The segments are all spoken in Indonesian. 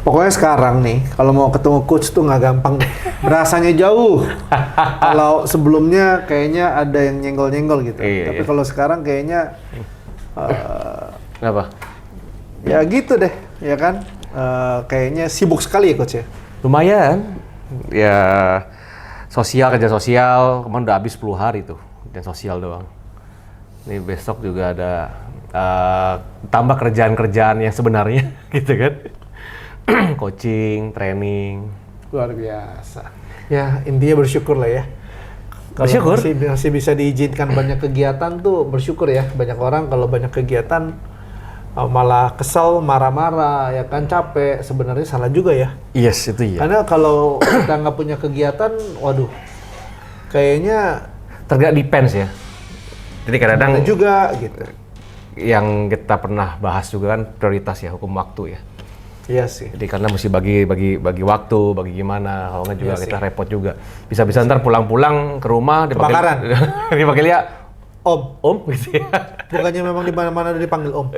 Pokoknya sekarang nih, kalau mau ketemu coach tuh nggak gampang nih. Berasanya jauh. Kalau sebelumnya kayaknya ada yang nyenggol-nyenggol gitu. Iya, Tapi iya. kalau sekarang kayaknya Kenapa? ya gitu deh, ya kan? Kayaknya sibuk sekali ya coach ya. Lumayan. Ya, kerja sosial, kemarin udah habis 10 hari tuh. Kerja sosial doang. Ini besok juga ada tambah kerjaan-kerjaan yang sebenarnya, gitu kan. Coaching, training. Luar biasa. Ya, intinya bersyukur lah ya. Kalau Bersyukur. masih bisa diizinkan banyak kegiatan tuh bersyukur ya. Banyak orang kalau banyak kegiatan malah kesel, marah-marah, ya kan capek. Sebenarnya salah juga ya. Yes, itu iya. Karena kalau kita nggak punya kegiatan, waduh, kayaknya Depends ya. Jadi kadang-kadang ada juga gitu. yang kita pernah bahas juga kan prioritas ya, hukum waktu ya. Iya sih. Jadi karena mesti bagi waktu, bagi gimana, kalau nggak juga Iya kita sih. repot juga. Bisa-bisa ntar pulang-pulang ke rumah Kebakaran. dipanggil ya Om, gitu ya. bukannya memang di mana-mana udah dipanggil Om.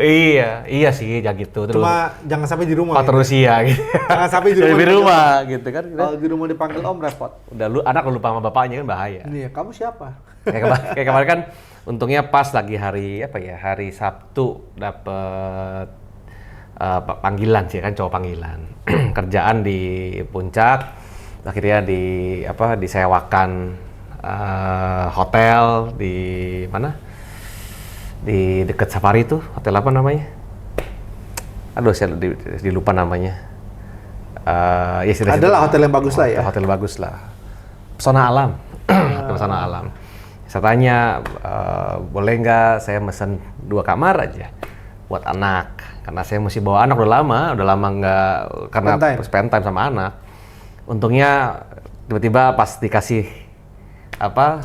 Iya sih, ya gitu. Terus Cuma jangan sampai di rumah. faktor gitu. Rusia gitu. Jangan sampai di Jadi rumah. di rumah gitu kan. Kalau di rumah dipanggil Om repot. Udah anak lupa sama bapaknya kan bahaya. Ini ya, kamu siapa? Kayak kemarin kan untungnya pas lagi hari Sabtu dapet panggilan sih kan, cowok panggilan. Kerjaan di puncak, akhirnya disewakan hotel di mana? Di dekat Safari tuh, hotel apa namanya? Aduh, saya dilupa namanya. Ya sudah. Adalah hotel yang bagus lah ya. Hotel bagus lah. Pesona alam. Pesona alam. Saya tanya, boleh nggak saya mesen 2 kamar aja buat anak? Karena saya mesti bawa anak udah lama nggak karena spend time sama anak. Untungnya tiba-tiba pas dikasih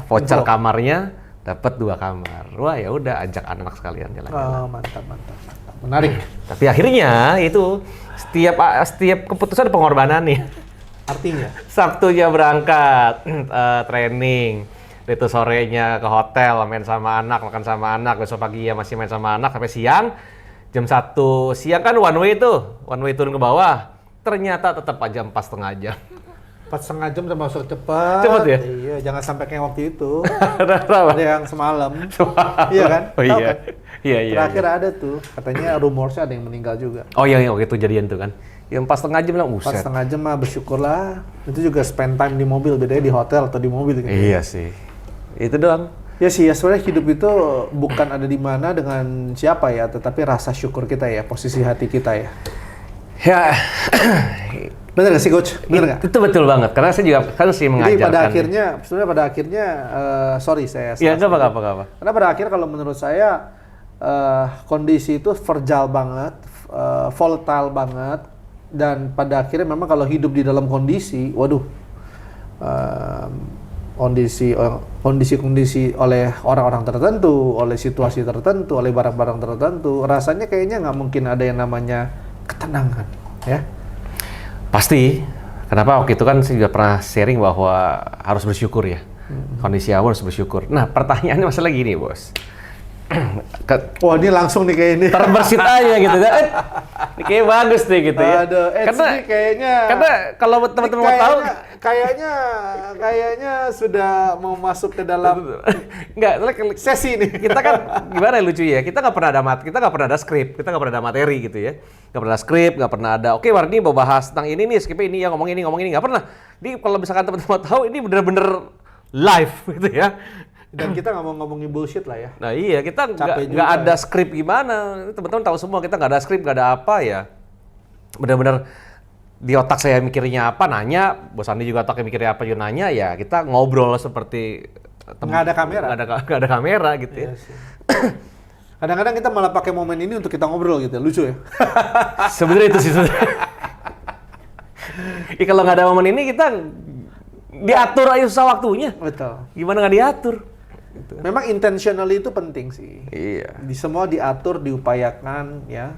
voucher kamarnya dapat 2 kamar. Wah ya udah, ajak anak sekalian jalan-jalan. Mantap. Menarik. Tapi akhirnya itu setiap keputusan pengorbanan nih. Artinya? Sabtunya berangkat training. Itu sorenya ke hotel, main sama anak, makan sama anak, besok pagi ya masih main sama anak sampai siang. Jam 1 siang kan one way turun ke bawah. Ternyata tetap aja 4,5 jam. 4,5 jam termasuk cepat. Cepet ya? Iya, jangan sampai kayak waktu itu. Kenapa? Ada yang semalam. Iya kan? Oh Tahu iya. kan? Iya. Terakhir ada tuh, katanya rumornya ada yang meninggal juga. Oh iya, waktu itu jadian tuh kan. Yang 4,5 jam lah, buset. 4,5 jam mah bersyukurlah. Itu juga spend time di mobil, bedanya di hotel atau di mobil gitu. Iya sih. Itu doang. Ya sih, ya sebenarnya hidup itu bukan ada di mana dengan siapa ya, tetapi rasa syukur kita ya, posisi hati kita ya. Ya, Bener gak sih coach? Bener gak? itu betul banget. Karena saya juga kan sih mengajarkan. Jadi pada akhirnya, sorry saya. Iya, nggak apa-apa. Karena pada akhirnya kalau menurut saya kondisi itu fragile banget, volatile banget, dan pada akhirnya memang kalau hidup di dalam kondisi, waduh, kondisi oleh orang-orang tertentu, oleh situasi tertentu, oleh barang-barang tertentu, rasanya kayaknya nggak mungkin ada yang namanya ketenangan, ya. Pasti. Kenapa waktu itu kan saya juga pernah sharing bahwa harus bersyukur ya. Kondisi awal harus bersyukur. Nah, pertanyaannya masalah gini, Bos. Wah, ini langsung nih kayak ini. Terbersit aja gitu kan. Ini kayak bagus nih gitu ya. Aduh, karena ini kayaknya kalau teman-teman mau tahu kayaknya sudah mau masuk ke dalam sesi ini. Kita kan gimana ya, lucu ya. Kita nggak pernah ada skrip, kita nggak pernah ada materi gitu ya. Nggak pernah skrip, nggak pernah ada. Oke, Warni mau bahas tentang ini nih, skripnya ini, yang ngomong ini nggak pernah. Jadi kalau misalkan teman-teman mau tahu, ini bener-bener live gitu ya. Dan kita nggak mau ngomongin bullshit lah ya. Nah iya, kita nggak ada skrip gimana. Teman-teman tahu semua, kita nggak ada skrip, nggak ada apa ya. Bener-bener di otak saya mikirnya apa, nanya. Bos Andi juga otaknya mikirnya apa, juga nanya. Ya kita ngobrol seperti nggak ada kamera. Nggak ada kamera gitu ya. Kadang-kadang kita malah pakai momen ini untuk kita ngobrol gitu, lucu ya. Sebenarnya itu sih. Kalau nggak ada momen ini, kita diatur aja susah waktunya. Betul. Gimana nggak diatur? Gitu. Memang intentional itu penting sih. Iya. Semua diatur, diupayakan, ya.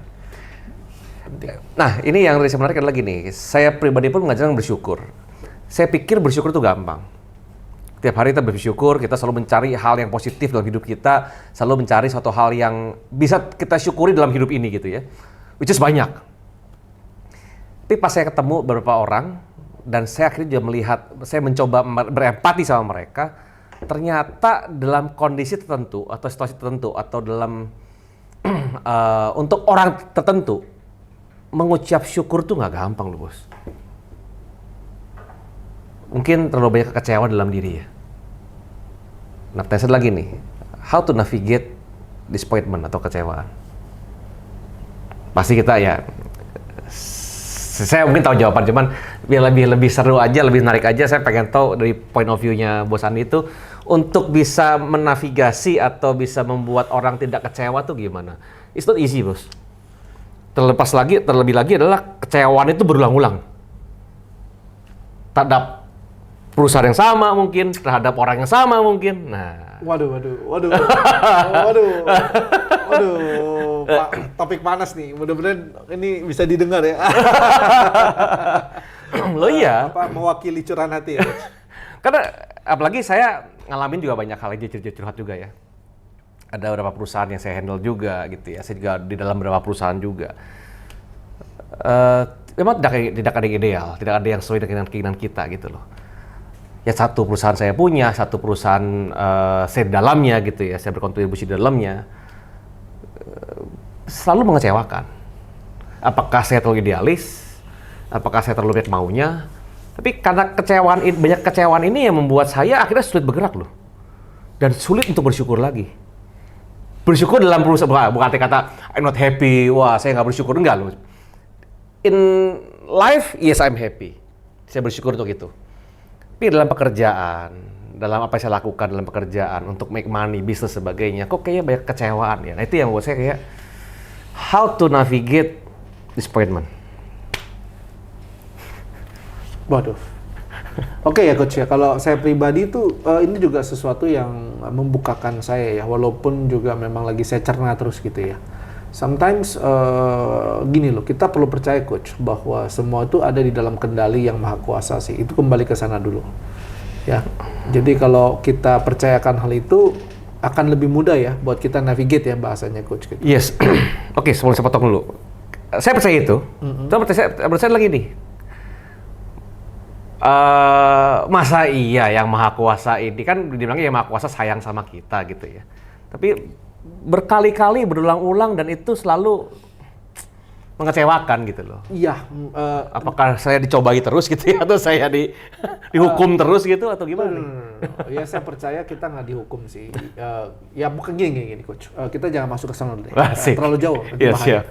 Penting. Nah, ini yang sebenarnya adalah gini. Saya pribadi pun mengajarkan bersyukur. Saya pikir bersyukur itu gampang. Tiap hari kita bersyukur, kita selalu mencari hal yang positif dalam hidup kita, selalu mencari suatu hal yang bisa kita syukuri dalam hidup ini gitu ya. Which is banyak. Tapi pas saya ketemu beberapa orang, dan saya akhirnya juga melihat, saya mencoba berempati sama mereka, ternyata dalam kondisi tertentu, atau situasi tertentu, atau dalam untuk orang tertentu, mengucap syukur tuh nggak gampang loh, Bos. Mungkin terlalu banyak kekecewaan dalam diri ya. Nah, pertanyaan lagi nih, how to navigate disappointment atau kecewaan? Pasti kita ya, saya mungkin tahu jawaban, cuman biar lebih seru aja, lebih menarik aja, saya pengen tahu dari point of view-nya Bos Andi itu, untuk bisa menavigasi atau bisa membuat orang tidak kecewa tuh gimana? It's not easy, Bos. Terlebih lagi adalah kecewaan itu berulang-ulang. Terhadap perusahaan yang sama mungkin, terhadap orang yang sama mungkin. Nah, Waduh. Pak, topik panas nih. Mudah-mudahan ini bisa didengar ya. Lo iya. Mewakili curahan hati ya. Karena apalagi saya ngalamin juga banyak hal aja curhat juga ya. Ada beberapa perusahaan yang saya handle juga gitu ya. Saya juga di dalam beberapa perusahaan juga. Memang tidak ada yang ideal, tidak ada yang sesuai dengan keinginan kita gitu loh. Ya satu perusahaan saya punya, satu perusahaan saya di dalamnya gitu ya, saya berkontribusi di dalamnya. Selalu mengecewakan. Apakah saya terlalu idealis? Apakah saya terlalu banyak maunya? Tapi karena banyak kecewaan ini yang membuat saya akhirnya sulit bergerak loh. Dan sulit untuk bersyukur lagi. Bersyukur dalam perusahaan, bukan arti kata I'm not happy, wah saya nggak bersyukur, enggak loh. In life, yes I'm happy. Saya bersyukur untuk itu. Tapi dalam pekerjaan, dalam apa yang saya lakukan dalam pekerjaan, untuk make money, bisnis sebagainya, kok kayaknya banyak kecewaan ya. Nah itu yang buat saya kayak, how to navigate disappointment. Waduh. Oke ya Coach ya, kalau saya pribadi itu ini juga sesuatu yang membukakan saya ya, walaupun juga memang lagi saya cerna terus gitu ya. Sometimes gini loh, kita perlu percaya Coach bahwa semua itu ada di dalam kendali yang maha kuasa sih. Itu kembali ke sana dulu. Ya. Jadi kalau kita percayakan hal itu akan lebih mudah ya buat kita navigate ya bahasanya Coach gitu. Yes. Oke, sebelum saya potong dulu. Saya percaya itu. Percaya lagi nih. Masa iya yang maha kuasa ini, kan dibilangnya yang maha kuasa sayang sama kita gitu ya. Tapi berkali-kali berulang-ulang dan itu selalu mengecewakan gitu loh. Iya. Apakah saya dicobai terus gitu ya, atau saya dihukum terus gitu atau gimana nih? Ya saya percaya kita nggak dihukum sih. Ya bukan gini Coach. Kita jangan masuk ke sana dulu deh. Terlalu jauh. Iya siap.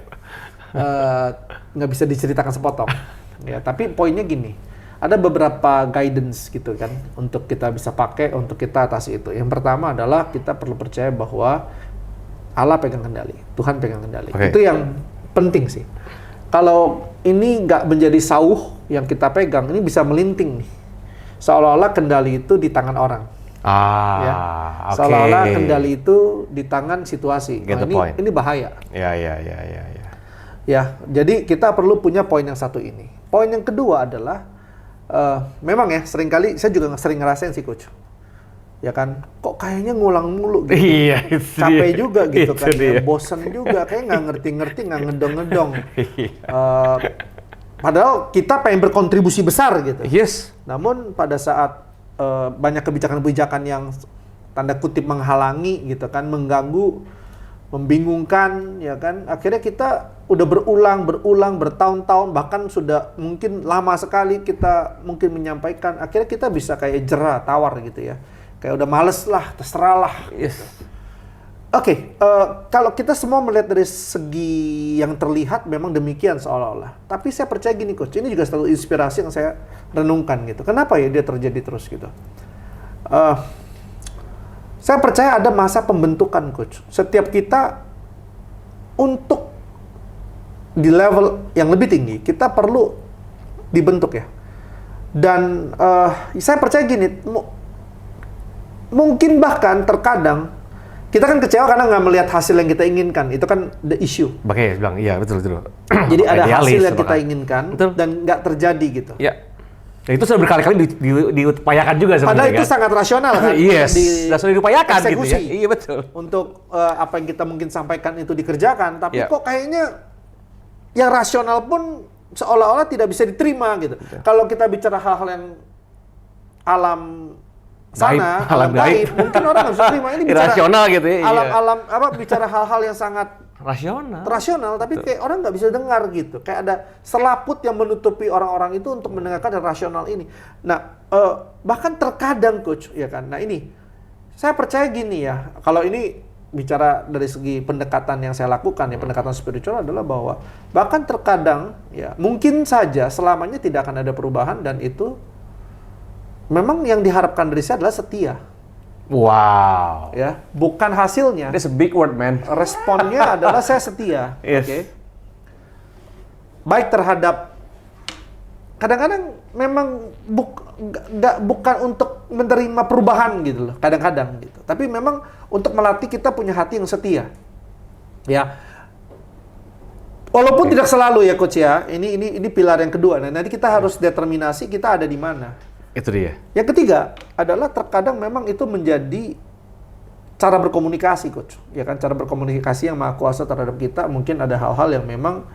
Nggak bisa diceritakan sepotong. Ya tapi poinnya gini. Ada beberapa guidance gitu kan untuk kita bisa pakai untuk kita atasi itu. Yang pertama adalah kita perlu percaya bahwa Allah pegang kendali, Tuhan pegang kendali. Okay. Itu yang penting sih. Kalau ini nggak menjadi sauh yang kita pegang, ini bisa melinting nih. Seolah-olah kendali itu di tangan orang. Ya. Okay. Seolah-olah kendali itu di tangan situasi. Ini bahaya. Ya. Ya, jadi kita perlu punya poin yang satu ini. Poin yang kedua adalah memang ya seringkali saya juga sering ngerasain sih Coach. Ya kan, kok kayaknya ngulang mulu gitu. Iya, capek juga gitu kan, ya. dia. Bosen juga, kayak nggak ngerti-ngerti, nggak ngedong-ngedong. Padahal kita pengen berkontribusi besar gitu. Yes. Namun pada saat banyak kebijakan-kebijakan yang tanda kutip menghalangi gitu kan, mengganggu, membingungkan, ya kan, akhirnya kita udah berulang bertahun-tahun, bahkan sudah mungkin lama sekali kita mungkin menyampaikan, akhirnya kita bisa kayak jera tawar gitu ya. Kayak udah males lah, terserah lah. Yes. Oke, kalau kita semua melihat dari segi yang terlihat memang demikian seolah-olah. Tapi saya percaya gini Coach, ini juga selalu inspirasi yang saya renungkan gitu. Kenapa ya dia terjadi terus gitu? Saya percaya ada masa pembentukan Coach. Setiap kita untuk di level yang lebih tinggi, kita perlu dibentuk ya. Dan saya percaya gini, mungkin bahkan terkadang kita kan kecewa karena nggak melihat hasil yang kita inginkan. Itu kan the issue. Makanya bilang, iya betul. Jadi ada hasil yang kita inginkan dan nggak terjadi gitu. Ya. Dan itu sudah berkali-kali diupayakan juga sebenarnya. Padahal itu sangat rasional kan. Yes. Sudah diupayakan gitu ya. Iya betul. Untuk apa yang kita mungkin sampaikan itu dikerjakan, tapi kok kayaknya yang rasional pun seolah-olah tidak bisa diterima gitu. Kalau kita bicara hal-hal yang alam sana, Gaib, alam alam gaib. gaib, mungkin orang nggak bisa terima. Ini bicara Irasional gitu ya. Iya. alam-alam bicara hal-hal yang sangat Rasional. tapi kayak orang nggak bisa dengar gitu. Kayak ada selaput yang menutupi orang-orang itu untuk mendengarkan yang rasional ini. Nah, bahkan terkadang coach, ya kan. Nah ini, saya percaya gini ya. Kalau ini bicara dari segi pendekatan yang saya lakukan ya, pendekatan spiritual adalah bahwa bahkan terkadang ya mungkin saja selamanya tidak akan ada perubahan dan itu memang yang diharapkan dari saya adalah setia. Wow. Ya, bukan hasilnya. That's a big word, man. Responnya adalah saya setia. Yes. Oke. Baik terhadap kadang-kadang memang bukan untuk menerima perubahan gitu loh, kadang-kadang gitu. Tapi memang untuk melatih kita punya hati yang setia. Ya. Walaupun tidak selalu ya coach ya. Ini pilar yang kedua. Nah, nanti kita harus determinasi kita ada di mana. Itu dia. Yang ketiga adalah terkadang memang itu menjadi cara berkomunikasi, coach. Ya kan, cara berkomunikasi yang maha kuasa terhadap kita. Mungkin ada hal-hal yang memang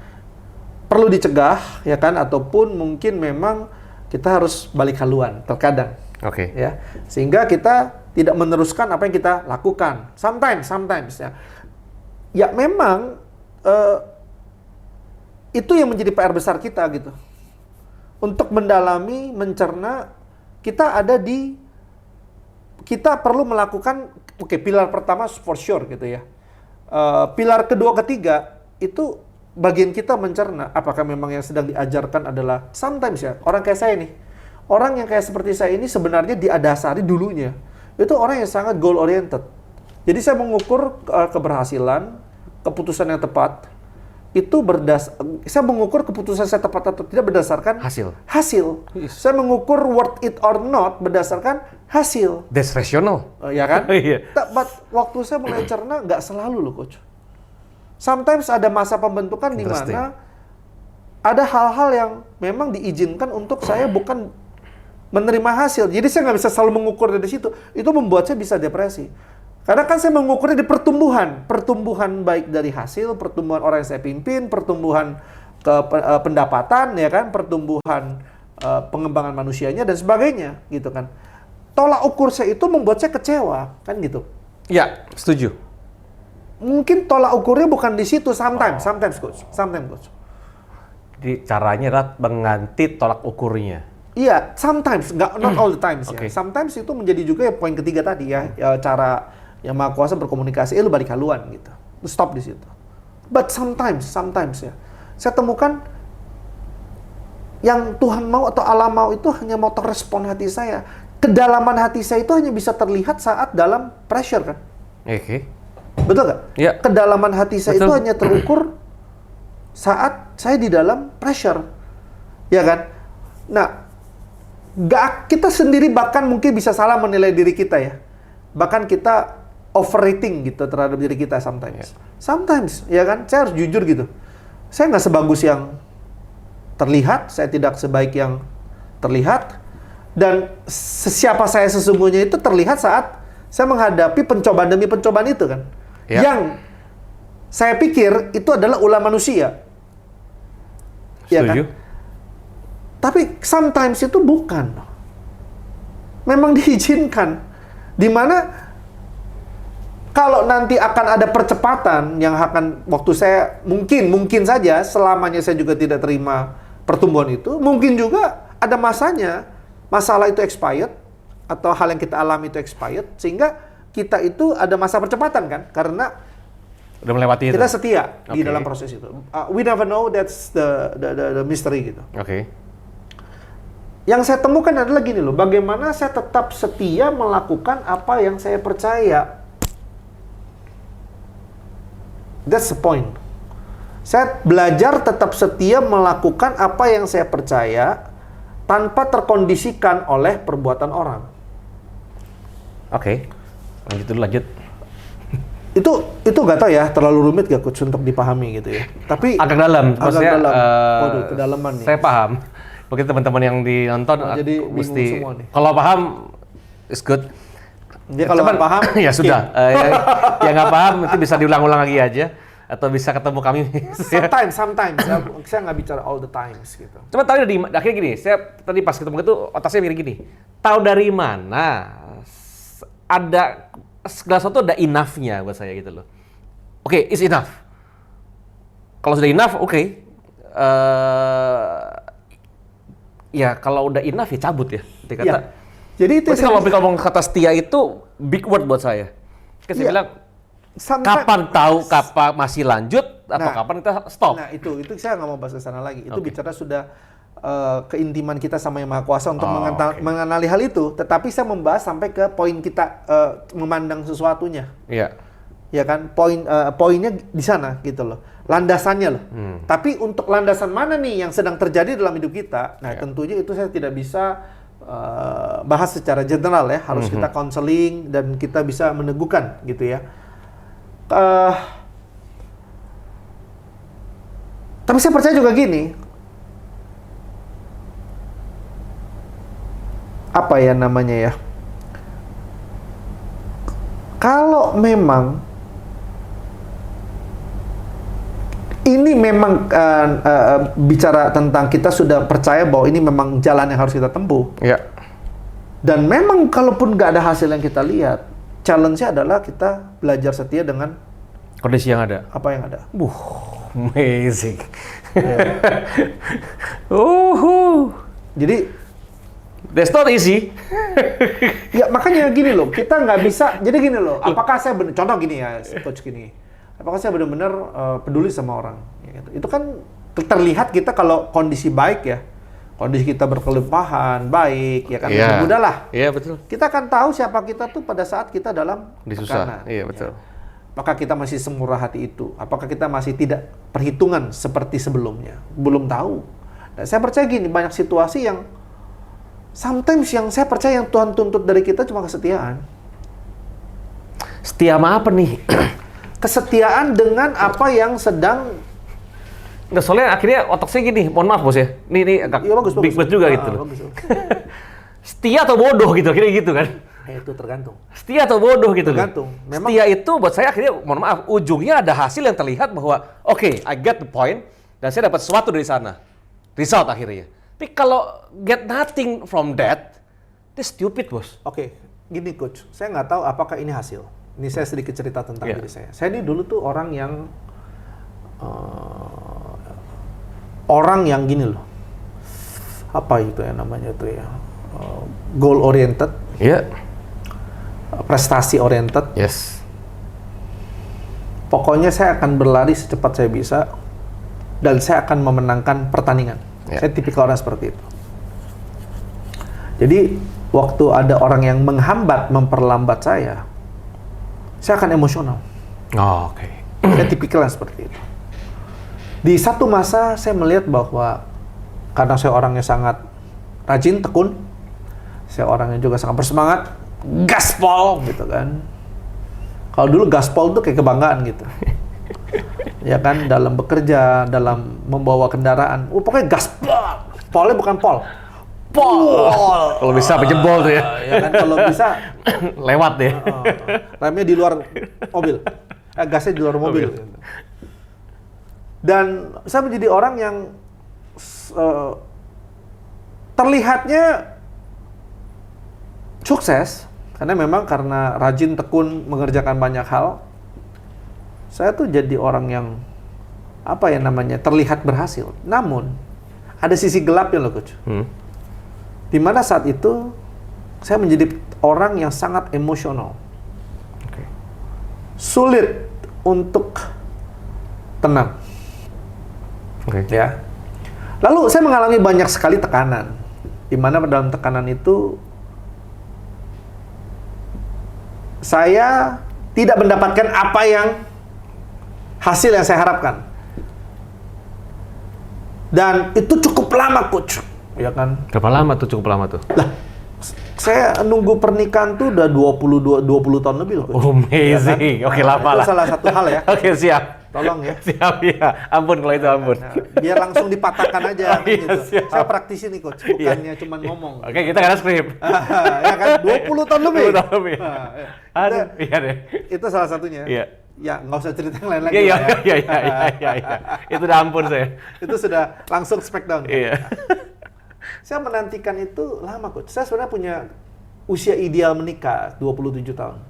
perlu dicegah, ya kan, ataupun mungkin memang kita harus balik haluan terkadang. Oke. Ya, sehingga kita tidak meneruskan apa yang kita lakukan. Sometimes ya. Ya memang itu yang menjadi PR besar kita gitu. Untuk mendalami, mencerna, kita perlu melakukan, pilar pertama for sure gitu ya. Pilar kedua, ketiga, itu bagian kita mencerna apakah memang yang sedang diajarkan adalah sometimes ya, orang kayak saya nih. Orang yang kayak seperti saya ini sebenarnya diadasari dulunya. Itu orang yang sangat goal oriented. Jadi saya mengukur keberhasilan, keputusan yang tepat, itu saya mengukur keputusan saya tepat atau tidak berdasarkan hasil. Yes. Saya mengukur worth it or not berdasarkan hasil. That's rational. Ya kan? Iya. But waktu saya mulai cerna nggak selalu loh coach. Sometimes ada masa pembentukan di mana ada hal-hal yang memang diizinkan untuk saya bukan menerima hasil. Jadi saya nggak bisa selalu mengukur dari situ. Itu membuat saya bisa depresi. Karena kan saya mengukurnya di pertumbuhan baik dari hasil, pertumbuhan orang yang saya pimpin, pertumbuhan pendapatan, ya kan, pertumbuhan pengembangan manusianya dan sebagainya, gitu kan. Tolak ukur saya itu membuat saya kecewa, kan gitu. Ya, setuju. Mungkin tolak ukurnya bukan di situ, sometimes coach. Jadi caranya adalah mengganti tolak ukurnya. Iya, sometimes, not all the times Okay. ya. Sometimes itu menjadi juga ya, poin ketiga tadi ya, cara yang maha kuasa berkomunikasi, lu balik haluan gitu. Lu stop di situ. But sometimes ya, saya temukan yang Tuhan mau atau Allah mau itu hanya mau terrespon hati saya. Kedalaman hati saya itu hanya bisa terlihat saat dalam pressure kan. Oke. Betul nggak? Ya. Kedalaman hati saya Betul. itu hanya terukur saat saya di dalam pressure. Ya kan? Nah, kita sendiri bahkan mungkin bisa salah menilai diri kita ya. Bahkan kita overrating gitu terhadap diri kita sometimes. Sometimes, ya kan? Saya harus jujur gitu. Saya nggak sebagus yang terlihat, saya tidak sebaik yang terlihat, dan siapa saya sesungguhnya itu terlihat saat saya menghadapi pencobaan demi pencobaan itu kan. Ya. Yang saya pikir itu adalah ulah manusia. Ya kan? Setuju. Tapi sometimes itu bukan. Memang diizinkan. Dimana kalau nanti akan ada percepatan yang akan, waktu saya mungkin saja selamanya saya juga tidak terima pertumbuhan itu, mungkin juga ada masanya masalah itu expired atau hal yang kita alami itu expired, sehingga kita itu ada masa percepatan kan, karena Udah melewati itu. kita setia di Oke. dalam proses itu. We never know, that's the mystery gitu. Oke. Yang saya temukan adalah gini loh, bagaimana saya tetap setia melakukan apa yang saya percaya. That's the point. Saya belajar tetap setia melakukan apa yang saya percaya tanpa terkondisikan oleh perbuatan orang. Oke. Lanjut. Itu nggak tahu ya, terlalu rumit gak coach untuk dipahami gitu ya. Tapi Agak dalam. agak Maksudnya, dalam. Waduh, kedalaman nih. Saya paham. Mungkin teman-teman yang ditonton jadi bingung mesti semua nih. kalau paham is good. Dia kalau Cuman, nggak paham, ya sudah. Yang nggak paham itu bisa diulang-ulang lagi aja. atau bisa ketemu kami. Sometimes. Saya nggak bicara all the times gitu. Cuma tahu dari akhirnya gini, saya tadi pas ketemu itu otak saya mikir gini, tahu dari mana ada segala sesuatu ada enough-nya buat saya gitu loh. Oke, it's enough. Kalau sudah enough, oke. Ya kalau udah enough ya cabut ya. Kata. Ya. Jadi itu kalau ngomong kata setia itu big word buat saya. Saya bilang kapan tahu kapan masih lanjut atau kapan kita stop. Nah itu saya nggak mau bahas ke sana lagi. Itu bicara sudah keintiman kita sama Yang Maha Kuasa untuk mengenali hal itu. Tetapi saya membahas sampai ke poin kita memandang sesuatunya. Iya. Ya kan, poinnya di sana gitu loh, landasannya loh. Tapi untuk landasan mana nih yang sedang terjadi dalam hidup kita? Nah tentunya itu saya tidak bisa bahas secara general ya, harus kita counseling dan kita bisa meneguhkan gitu ya. Tapi saya percaya juga gini, apa ya namanya ya? Kalau memang ini memang bicara tentang kita sudah percaya bahwa ini memang jalan yang harus kita tempuh. Ya. Dan memang kalaupun nggak ada hasil yang kita lihat, challenge-nya adalah kita belajar setia dengan kondisi yang ada. Apa yang ada. Amazing. Jadi that's not easy. Ya makanya gini loh, kita nggak bisa. Jadi gini loh, apakah saya contoh gini ya, coach gini. Apakah saya benar-benar peduli sama orang? Ya, gitu. Itu kan terlihat kita kalau kondisi baik ya, kondisi kita berkelimpahan, baik, ya kan, mudah lah. Iya, betul. Kita akan tahu siapa kita tuh pada saat kita dalam tekanan. Iya, betul. Ya. Apakah kita masih semurah hati itu? Apakah kita masih tidak perhitungan seperti sebelumnya? Belum tahu. Nah, saya percaya gini, banyak situasi yang sometimes yang saya percaya yang Tuhan tuntut dari kita cuma kesetiaan. Setia sama apa nih? Kesetiaan dengan apa yang sedang. Nggak, soalnya akhirnya otak saya gini, mohon maaf bos ya, ini agak big word juga gitu loh. Setia atau bodoh gitu, akhirnya gitu kan. Itu tergantung. Setia atau bodoh gitu. Tergantung. Memang setia itu buat saya akhirnya, mohon maaf, ujungnya ada hasil yang terlihat bahwa oke, I get the point, dan saya dapat sesuatu dari sana. Result akhirnya. Tapi kalau get nothing from that, itu stupid bos. Oke, gini coach, saya nggak tahu apakah ini hasil. Ini saya sedikit cerita tentang diri saya. Saya ini dulu tuh orang yang gini loh. Apa itu ya namanya tuh ya? Goal oriented. Iya. Prestasi oriented. Yes. Pokoknya saya akan berlari secepat saya bisa dan saya akan memenangkan pertandingan. Saya tipikal orang seperti itu. Jadi waktu ada orang yang menghambat, memperlambat saya akan emosional. Oke. Saya tipikal yang seperti itu. Di satu masa saya melihat bahwa karena saya orangnya sangat rajin, tekun, saya orangnya juga sangat bersemangat, gaspol gitu kan. Kalau dulu gaspol tuh kayak kebanggaan gitu. Ya kan, dalam bekerja, dalam membawa kendaraan, pokoknya gaspol. Polnya bukan pol. Kalau bisa penjebol tuh ya. Ya kan, kalau bisa lewat ya. Remnya di luar mobil. Gasnya di luar mobil. Dan saya menjadi orang yang terlihatnya sukses karena memang karena rajin, tekun, mengerjakan banyak hal. Saya tuh jadi orang yang apa ya namanya, terlihat berhasil. Namun ada sisi gelapnya loh coach. Di mana saat itu saya menjadi orang yang sangat emosional. Sulit untuk tenang. Ya. Lalu saya mengalami banyak sekali tekanan. Di mana dalam tekanan itu saya tidak mendapatkan apa yang hasil yang saya harapkan. Dan itu cukup lama coach. Ya kan? Berapa lama tuh, cukup lama tuh? Lah, saya nunggu pernikahan tuh udah 20 tahun lebih loh. Amazing. Ya kan? Oke, lama lah. Itu salah satu hal ya. Oke, siap. Tolong ya. Siap ya. Ampun kalau itu, ampun. Nah, biar langsung dipatahkan aja gitu. Siap. Saya praktisi nih coach, bukannya cuma ngomong. Oke, kita kan skrip. Ya kan, 20 tahun lebih. 20 tahun lebih. Nah, Aduh, iya deh. Itu salah satunya. Iya. Ya, nggak usah cerita yang lain lagi. Iya, lah ya. iya. Itu udah ampun saya. Itu sudah langsung smackdown. Iya. Saya menantikan itu lama, Coach. Saya sebenarnya punya usia ideal menikah 27 tahun.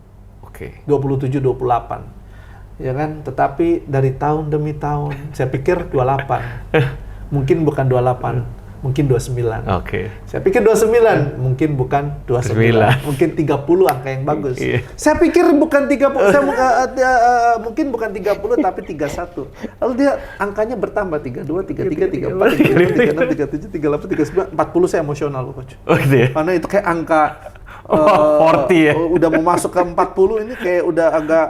Oke. 27, 28. Ya kan? Tetapi dari tahun demi tahun, saya pikir 28. Mungkin bukan 28, mungkin 29. Oke. Saya pikir 29, mungkin bukan 29. Mungkin 30 angka yang bagus. Iya. Saya pikir bukan 30, mungkin bukan 30 tapi 31. Lalu dia angkanya bertambah 32, 33, 34, 35, 36, 37, 38, 39, 40. Saya emosional loh, Coach. Oh gitu ya? Karena itu kayak angka 40 ya? Udah mau masuk ke 40, ini kayak udah agak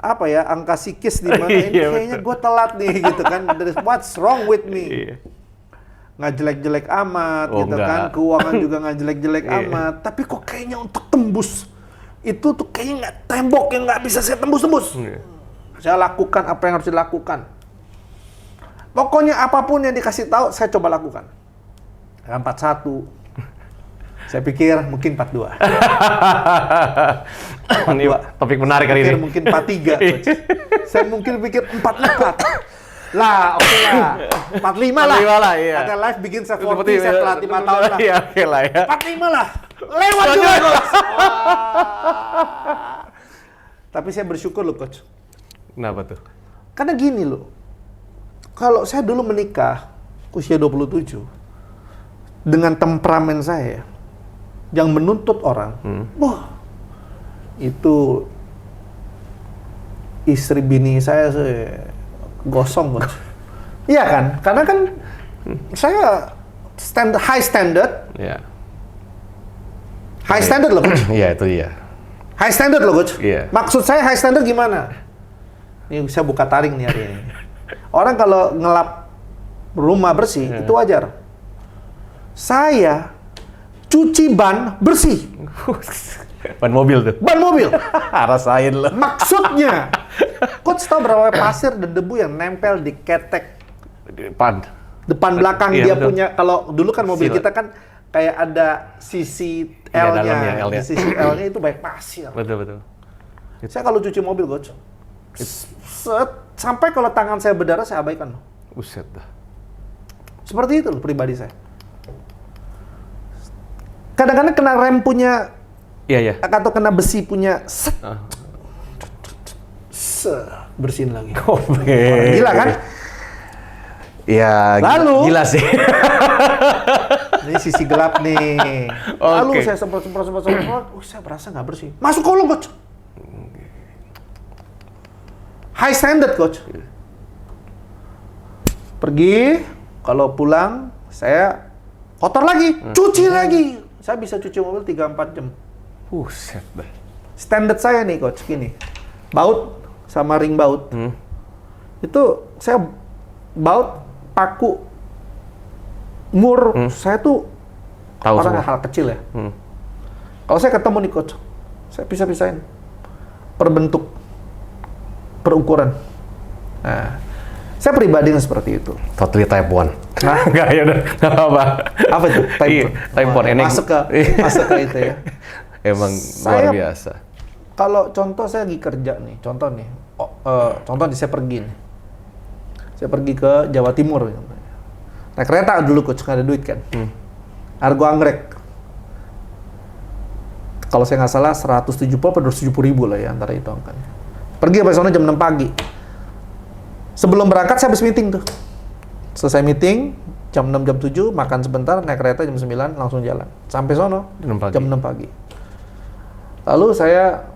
apa ya, angka psikis di mana ini Iya, kayaknya gue telat nih gitu kan. What's wrong with me? Iya. Nggak jelek-jelek amat Oh, gitu enggak. kan, keuangan juga nggak jelek-jelek Iya. amat, tapi kok kayaknya untuk tembus itu tuh kayaknya nggak, tembok yang nggak bisa saya tembus. Iya. Saya lakukan apa yang harus dilakukan. Pokoknya apapun yang dikasih tahu saya coba lakukan. 41. Saya pikir mungkin 42. Ini topik menarik hari Pikir ini. mungkin 43. Coach. Saya mungkin pikir 44. Lah, oke lah. 45 lah. 45 lah, iya. Ada live begins at 40, saya telat 5 tahun lah. Iya, oke lah ya. 45 lah. Lewat juga, Coach. Tapi saya bersyukur loh, Coach. Kenapa tuh? Karena gini loh. Kalau saya dulu menikah, usia 27, dengan temperamen saya, yang menuntut orang, wah, itu istri bini saya gosong, Coach. Iya kan? Karena kan saya high standard, Iya. high standard loh, Coach. Iya, itu dia. High standard loh, Coach. Iya. Maksud saya high standard gimana? Ini saya buka taring nih hari ini. Orang kalau ngelap rumah bersih, itu wajar. Saya cuci ban bersih. Ban mobil tuh. Ban mobil. Rasain lo. Maksudnya, Coach tahu berapa pasir dan debu yang nempel di ketek Pan. depan belakang Iya, dia betul. punya. Kalau dulu kan mobil Seal. kita kan kayak ada sisi Iya, L-nya. dalamnya, L-nya. Di sisi L-nya itu banyak pasir. Betul. Saya kalau cuci mobil, Coach, sampai kalau tangan saya berdarah saya abaikan. Buset dah. Seperti itu loh pribadi saya. Kadang-kadang kena rem punya, Iya. atau kena besi punya, Ah. bersihin lagi. Oke. Gila kan? Ya, Lalu- gila sih. Ini sisi gelap nih. Lalu Oke. saya semprot, saya berasa nggak bersih. Masuk kolong, Coach. High standard, Coach. Pergi, kalau pulang, saya kotor lagi, cuci lagi. Saya bisa cuci mobil 3-4 jam. Buset dah. Standar saya nih, Coach, gini. Baut sama ring baut. Itu saya baut, paku, mur, saya tuh Tahu orang semua. hal kecil ya. Kalau saya ketemu nih, Coach, saya pisah-pisahin. Per bentuk, per ukuran. Nah, saya pribadi yang seperti itu. Totally type 1. Enggak, ya udah. Enggak apa-apa. Apa itu? Iya, type 1. Ini Masuk ke itu ya. emang Saya- luar biasa. Kalau contoh saya lagi kerja nih, contoh nih, contoh nih saya pergi nih. Saya pergi ke Jawa Timur. Naik kereta dulu, Coach, nggak ada duit kan. Argo Anggrek. Kalau saya nggak salah 170 atau 270 ribu lah ya, antara itu angkanya. Pergi sampai sana jam 6 pagi. Sebelum berangkat saya habis meeting tuh. Selesai meeting, jam 6, jam 7, makan sebentar, naik kereta jam 9, langsung jalan. Sampai sono, jam 6 pagi. Lalu saya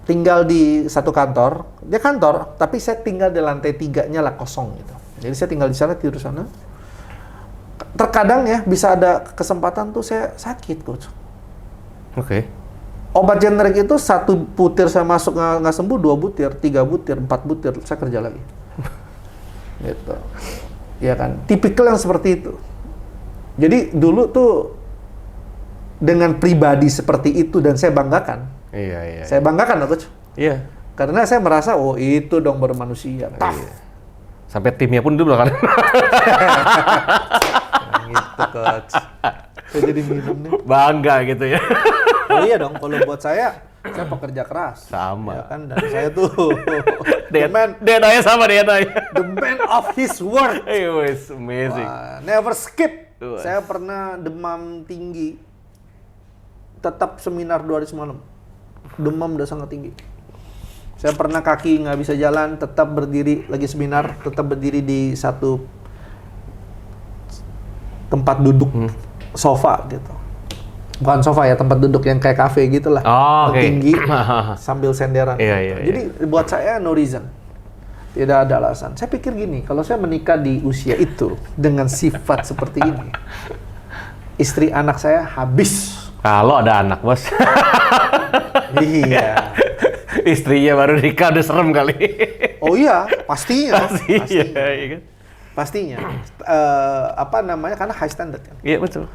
tinggal di satu kantor, dia kantor, tapi saya tinggal di lantai 3-nya lah kosong gitu. Jadi saya tinggal di sana, tidur di sana. Terkadang ya, bisa ada kesempatan tuh saya sakit, Coach. Oke. Obat generik itu 1 butir saya masuk nggak sembuh, 2 butir, 3 butir, 4 butir, saya kerja lagi. Gitu. Ya kan, tipikal yang seperti itu. Jadi dulu tuh dengan pribadi seperti itu dan saya banggakan. Iya. Saya banggakan loh, Coach. Iya. Karena saya merasa, oh itu dong baru manusia. Tough. Iya. Sampai timnya pun dulu kan. Gitu, Coach. Saya jadi minum nih. Bangga gitu ya. Oh iya dong, kalau buat saya, Saya pekerja keras. Sama. Ya kan, dan saya tuh DNA-nya sama DNA-nya. the man of his word. It was amazing. Wah, never skip. Wah. Saya pernah demam tinggi, tetap seminar 2 hari semalam. Demam udah sangat tinggi. Saya pernah kaki nggak bisa jalan, tetap berdiri lagi seminar, tetap berdiri di satu tempat duduk sofa gitu. Bukan sofa ya, tempat duduk yang kayak kafe gitu lah. Oh, oke. Tinggi sambil senderan. Iya, gitu. iya, iya. Jadi buat saya no reason. Tidak ada alasan. Saya pikir gini, kalau saya menikah di usia itu dengan sifat seperti ini, istri anak saya habis. Kalau ada anak, Bos. Iya. Istrinya baru nikah udah serem kali. Oh iya, pastinya. Iya, iya kan? Pastinya. Apa namanya? Karena high standard kan. Iya, betul.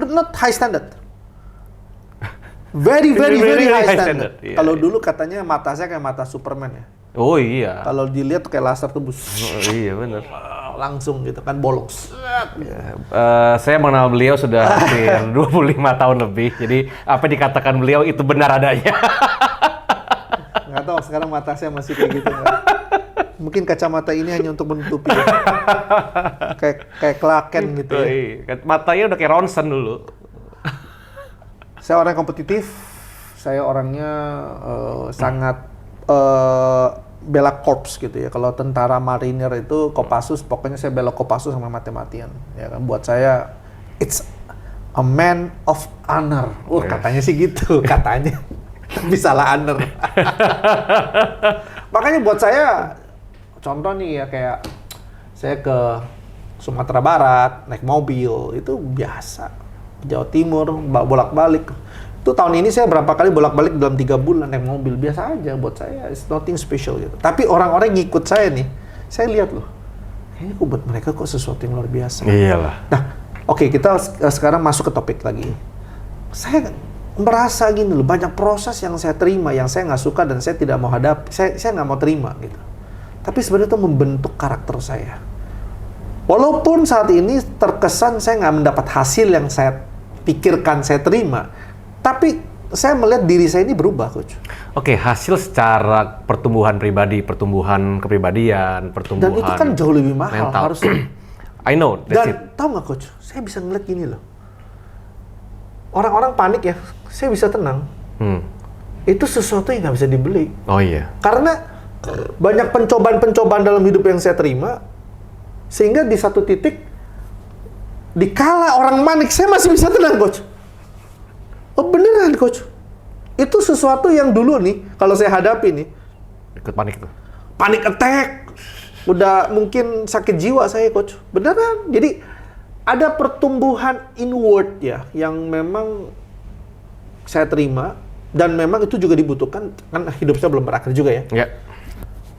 Not high standard. Very high standard. Iya, Kalau iya. dulu katanya mata saya kayak mata Superman ya. Oh iya. Kalau dilihat tuh kayak laser tembus. Oh, iya, benar. Langsung gitu kan, bolong. Saya mengenal beliau sudah hampir 25 tahun lebih. Jadi apa dikatakan beliau itu benar adanya. Nggak tahu sekarang mata saya masih kayak gitu nggak? Mungkin kacamata ini hanya untuk menutupi. kayak Clark Kent gitu ya. Iya. Matanya udah kayak Ronson dulu. Saya orang kompetitif. Saya orangnya sangat bela korps gitu ya. Kalau tentara marinir itu Kopassus, pokoknya saya bela Kopassus sama mati-matian. Ya kan, buat saya it's a man of honor. Katanya sih gitu, katanya. Tapi salah honor. Makanya buat saya, contoh nih ya, kayak saya ke Sumatera Barat naik mobil itu biasa. Jawa Timur bolak-balik. Itu tahun ini saya berapa kali bolak-balik dalam 3 bulan naik mobil, biasa aja buat saya, it's nothing special gitu. Tapi orang-orang ngikut saya nih, saya lihat loh, kayaknya kok buat mereka kok sesuatu yang luar biasa. Iyalah. Nah, oke, kita sekarang masuk ke topik lagi. Saya merasa gini loh, banyak proses yang saya terima, yang saya nggak suka dan saya tidak mau hadapi, saya nggak mau terima gitu. Tapi sebenarnya itu membentuk karakter saya. Walaupun saat ini terkesan saya nggak mendapat hasil yang saya pikirkan saya terima, tapi saya melihat diri saya ini berubah, Coach. Oke, hasil secara pertumbuhan pribadi, pertumbuhan kepribadian, pertumbuhan Dan itu kan jauh lebih mahal mental. harusnya. I know, that's it. Dan tahu nggak, Coach? Saya bisa ngeliat gini loh. Orang-orang panik ya, saya bisa tenang. Itu sesuatu yang nggak bisa dibeli. Oh iya. Karena banyak pencobaan-pencobaan dalam hidup yang saya terima, sehingga di satu titik, dikala orang manik, saya masih bisa tenang, Coach. Oh beneran, Coach. Itu sesuatu yang dulu nih, kalau saya hadapi nih, Ikut panik tuh. panic attack, udah mungkin sakit jiwa saya, Coach. Beneran. Jadi ada pertumbuhan inward ya, yang memang saya terima, dan memang itu juga dibutuhkan, kan hidup saya belum berakhir juga ya. Ya.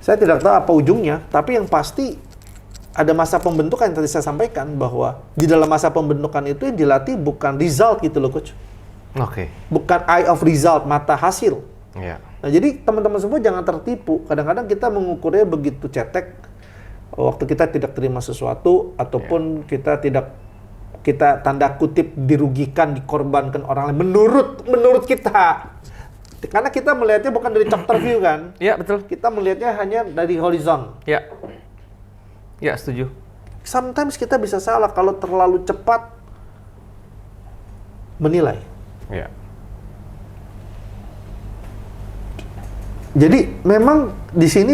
Saya tidak tahu apa ujungnya, tapi yang pasti ada masa pembentukan yang tadi saya sampaikan, bahwa di dalam masa pembentukan itu yang dilatih bukan result gitu loh, Coach. Oke. Bukan eye of result, mata hasil. Ya. Nah, jadi teman-teman semua jangan tertipu. Kadang-kadang kita mengukurnya begitu cetek waktu kita tidak terima sesuatu ataupun kita tanda kutip dirugikan, dikorbankan orang lain menurut kita. Karena kita melihatnya bukan dari chapter view kan? Ya, betul. Kita melihatnya hanya dari horizon. Ya. Ya, setuju. Sometimes kita bisa salah kalau terlalu cepat menilai. Ya. Jadi memang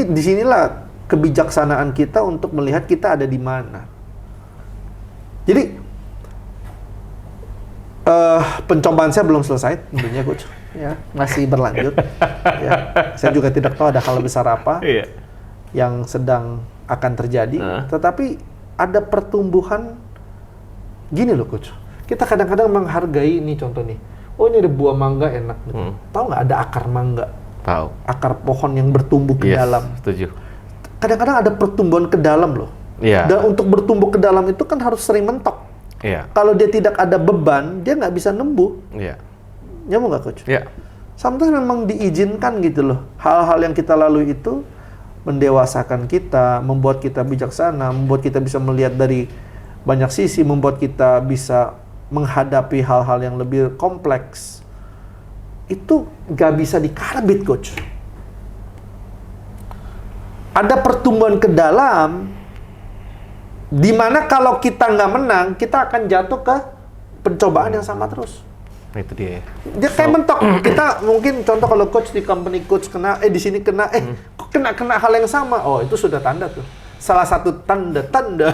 disinilah kebijaksanaan kita untuk melihat kita ada di mana. Jadi pencobaan saya belum selesai tentunya, Coach. Ya, masih berlanjut. Ya, saya juga tidak tahu ada hal besar apa Iya. yang sedang akan terjadi. Tetapi ada pertumbuhan gini loh, Coach. Kita kadang-kadang menghargai ini, contoh nih. Oh, ini ada buah mangga enak. Gitu. Tahu nggak ada akar mangga? Tahu. Akar pohon yang bertumbuh ke dalam. Setuju. Kadang-kadang ada pertumbuhan ke dalam loh. Iya. Dan untuk bertumbuh ke dalam itu kan harus sering mentok. Iya. Kalau dia tidak ada beban, dia nggak bisa nembuh. Iya. Nyambung nggak, Coach? Iya. Sometimes memang diizinkan gitu loh. Hal-hal yang kita lalui itu mendewasakan kita, membuat kita bijaksana, membuat kita bisa melihat dari banyak sisi, membuat kita bisa menghadapi hal-hal yang lebih kompleks. itu nggak bisa dikarbit, coach. Ada pertumbuhan ke dalam, dimana kalau kita nggak menang, kita akan jatuh ke pencobaan yang sama terus. Nah, itu dia. Dia kayak mentok. Kita mungkin contoh kalau coach di company coach kena, di sini kena, kok kena hal yang sama. Oh, itu sudah tanda tuh. Salah satu tanda-tanda.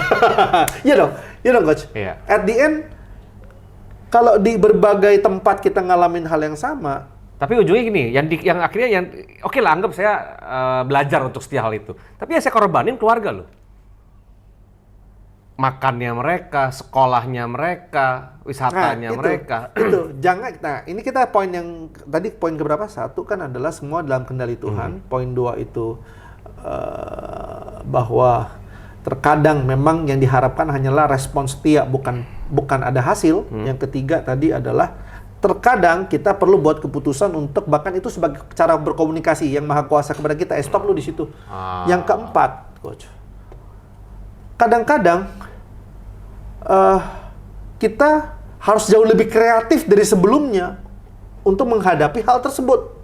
Iya dong coach. Iya. At the end, kalau di berbagai tempat kita ngalamin hal yang sama, tapi ujungnya gini, yang akhirnya oke lah, anggap saya belajar untuk setiap hal itu. Tapi yang saya korbanin keluarga loh. Makannya mereka, sekolahnya mereka, wisatanya mereka. Itu jangan. Nah, ini kita poin yang tadi poin keberapa? 1 kan adalah semua dalam kendali Tuhan. Poin 2 itu bahwa terkadang memang yang diharapkan hanyalah respon setia, bukan ada hasil. Yang ketiga tadi adalah terkadang kita perlu buat keputusan untuk bahkan itu sebagai cara berkomunikasi yang maha kuasa kepada kita. Stop lu di situ. Yang keempat, coach. Kadang-kadang kita harus jauh lebih kreatif dari sebelumnya untuk menghadapi hal tersebut.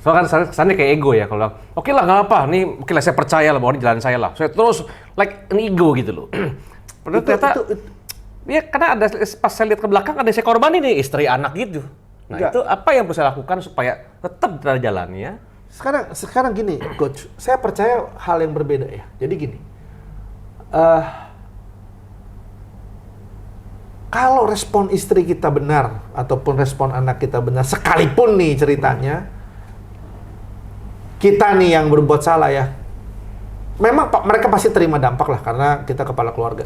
Soalnya kan kesannya kayak ego ya, kalau oke lah nggak apa, nih oke lah saya percaya lah bahwa ini jalan saya lah. Saya terus like ini ego gitu loh. Padahal ternyata ya karena ada pas saya lihat ke belakang ada saya korbanin nih istri anak gitu. Nah itu apa yang perlu saya lakukan supaya tetap berada jalannya? Sekarang gini, coach, saya percaya hal yang berbeda ya. Jadi gini, kalau respon istri kita benar ataupun respon anak kita benar, sekalipun nih ceritanya kita nih yang berbuat salah ya, memang mereka pasti terima dampak lah karena kita kepala keluarga.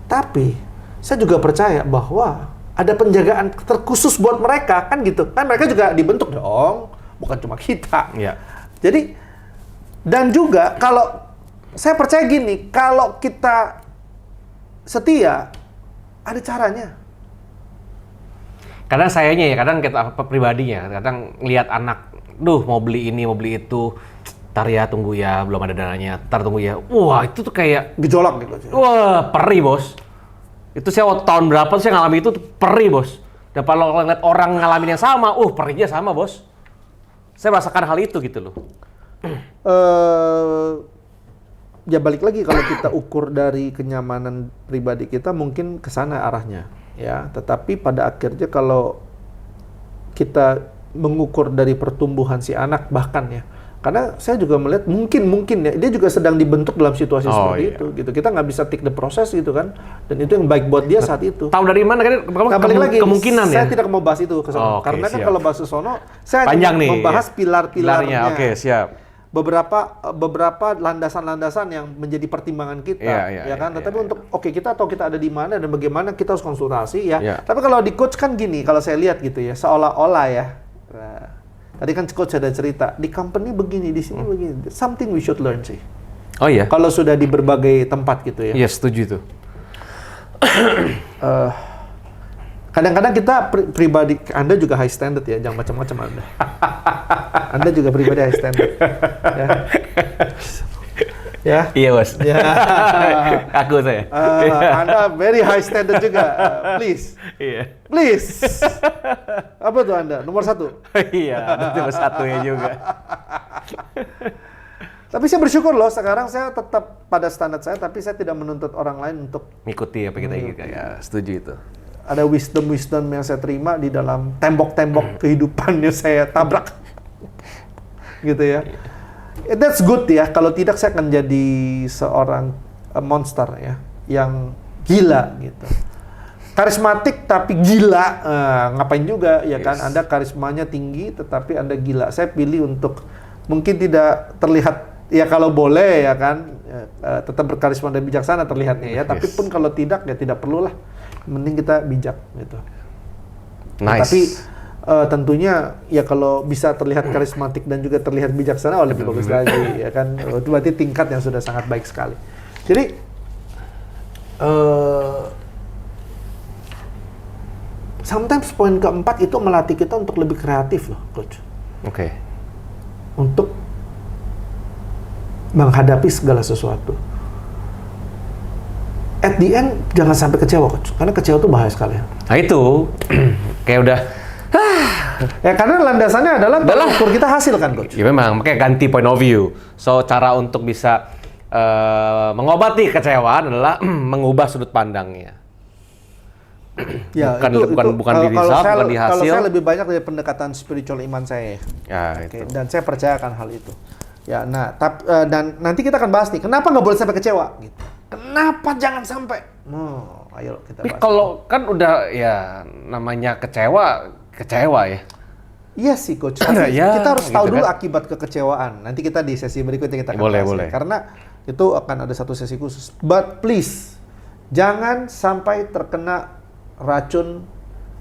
Tapi saya juga percaya bahwa ada penjagaan terkhusus buat mereka, kan gitu. Kan mereka juga dibentuk dong, bukan cuma kita. Jadi, dan juga kalau saya percaya gini, kalau kita setia, ada caranya. Kadang sayanya ya, kadang kita pribadinya, kadang ngelihat anak, duh mau beli ini, mau beli itu, ntar ya tunggu ya, belum ada dananya, ntar tunggu ya. Wah itu tuh kayak gejolak gitu. Wah perih bos. Itu saya waktu tahun berapa tuh saya ngalamin itu tuh perih bos. Dan kalau ngeliat orang ngalamin yang sama, perihnya sama bos. Saya merasakan hal itu gitu loh. Ya balik lagi kalau kita ukur dari kenyamanan pribadi kita mungkin ke sana arahnya ya. Tetapi pada akhirnya kalau kita mengukur dari pertumbuhan si anak bahkan ya. Karena saya juga melihat mungkin ya dia juga sedang dibentuk dalam situasi seperti itu gitu. Kita nggak bisa take the process gitu kan. Dan itu yang baik buat dia saat itu. Tahu dari mana kan? Kemungkinan saya ya. tidak mau bahas itu ke sono. Karena kan kalau bahas ke sono saya panjang hanya nih, membahas pilar-pilarnya. Oke, siap. Beberapa landasan-landasan yang menjadi pertimbangan kita, ya kan. Tetapi untuk kita tahu kita ada di mana dan bagaimana kita harus konsultasi ya. Tapi kalau di coach kan gini, kalau saya lihat gitu ya, seolah-olah ya. Nah, tadi kan coach ada cerita di company begini, di sini begini. Something we should learn sih. Oh iya. Kalau sudah di berbagai tempat gitu ya. Iya, setuju itu. Kadang-kadang kita pribadi, Anda juga high standard ya, jangan macam-macam Anda. Anda juga pribadi high standard. Ya. Iya bos. Ya. Aku saya. Anda very high standard juga. Please. Iya. Please. Apa tuh Anda? Nomor 1? Iya, nomor 1-nya juga. Tapi saya bersyukur loh, sekarang saya tetap pada standar saya, tapi saya tidak menuntut orang lain untuk mengikuti apa kita inginkan. Ya, setuju itu. Ada wisdom yang saya terima di dalam tembok-tembok kehidupannya saya tabrak. Gitu ya. That's good ya. Kalau tidak saya akan jadi seorang monster ya, yang gila gitu. Karismatik tapi gila, ngapain juga ya kan? Anda karismanya tinggi tetapi Anda gila. Saya pilih untuk mungkin tidak terlihat ya, kalau boleh ya kan, tetap berkarisma dan bijaksana terlihatnya ya. Tapi pun kalau tidak ya tidak perlulah. Mending kita bijak gitu. Nice. Nah, tapi tentunya ya kalau bisa terlihat karismatik dan juga terlihat bijaksana lebih bagus lagi ya kan. Itu berarti tingkat yang sudah sangat baik sekali. Jadi sometimes poin keempat itu melatih kita untuk lebih kreatif loh, coach. Oke. Untuk menghadapi segala sesuatu. At the end, jangan sampai kecewa, coach. Karena kecewa itu bahaya sekali. Nah itu, kayak udah, Ya karena landasannya adalah ukur kita hasil kan coach. Ya memang, makanya ganti point of view. So cara untuk bisa mengobati kecewaan adalah mengubah sudut pandangnya. Ya, bukan di result, bukan di hasil. Kalau saya lebih banyak dari pendekatan spiritual iman saya. Ya, Oke, dan saya percayakan hal itu. Ya, nah, dan nanti kita akan bahas nih, kenapa nggak boleh sampai kecewa? Gitu. Kenapa jangan sampai? Ayo kita bahas. Kalau kan udah ya namanya kecewa ya. Iya sih coach. Tapi Ya, kita harus tahu gitu dulu kan. akibat kekecewaan. Nanti kita di sesi berikutnya kita akan Boleh, bahas. boleh. Karena itu akan ada satu sesi khusus. But please, jangan sampai terkena racun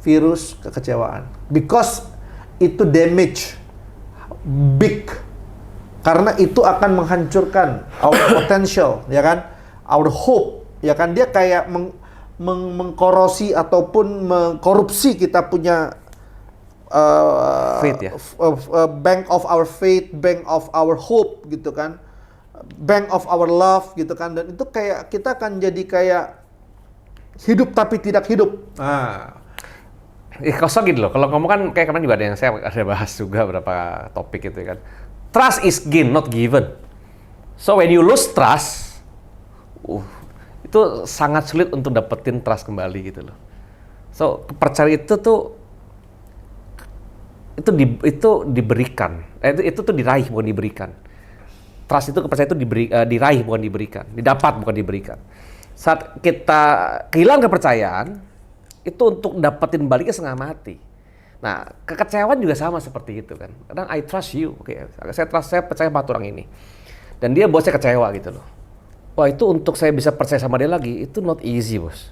virus kekecewaan. Because itu damage big. Karena itu akan menghancurkan our potential, ya kan? Our hope, ya kan? Dia kayak mengkorosi ataupun mengkorupsi kita punya Faith ya? bank of our faith, bank of our hope gitu kan, bank of our love gitu kan, dan itu kayak kita akan jadi kayak hidup tapi tidak hidup. Kosong gitu loh. Kalau ngomong kan kayak kemarin juga ada yang saya ada bahas juga beberapa topik itu kan. Trust is gain, not given. So when you lose trust, itu sangat sulit untuk dapetin trust kembali gitu loh. So kepercayaan itu diberikan. Itu tuh diraih bukan diberikan. Trust itu kepercayaan itu diraih bukan diberikan. Didapat bukan diberikan. Saat kita kehilangan kepercayaan, itu untuk dapetin baliknya setengah mati. Nah, kekecewaan juga sama seperti itu kan. Kadang I trust you, oke, saya percaya sama orang ini. Dan dia buat saya kecewa gitu loh. Wah, itu untuk saya bisa percaya sama dia lagi, itu not easy, bos.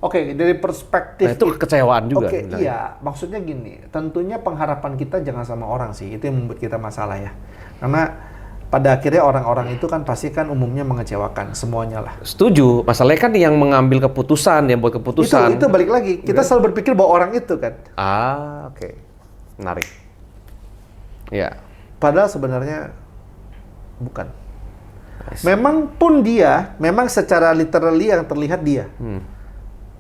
Oke, dari perspektif Nah, itu kekecewaan juga. Oke, iya, maksudnya gini, tentunya pengharapan kita jangan sama orang sih, itu yang membuat kita masalah ya. Karena pada akhirnya orang-orang itu kan pasti kan umumnya mengecewakan semuanya lah. Setuju, masalahnya kan yang mengambil keputusan, yang buat keputusan. Itu balik lagi, kita selalu berpikir bahwa orang itu kan. Oke. Menarik. Ya. Padahal sebenarnya bukan. Memang secara literally yang terlihat dia.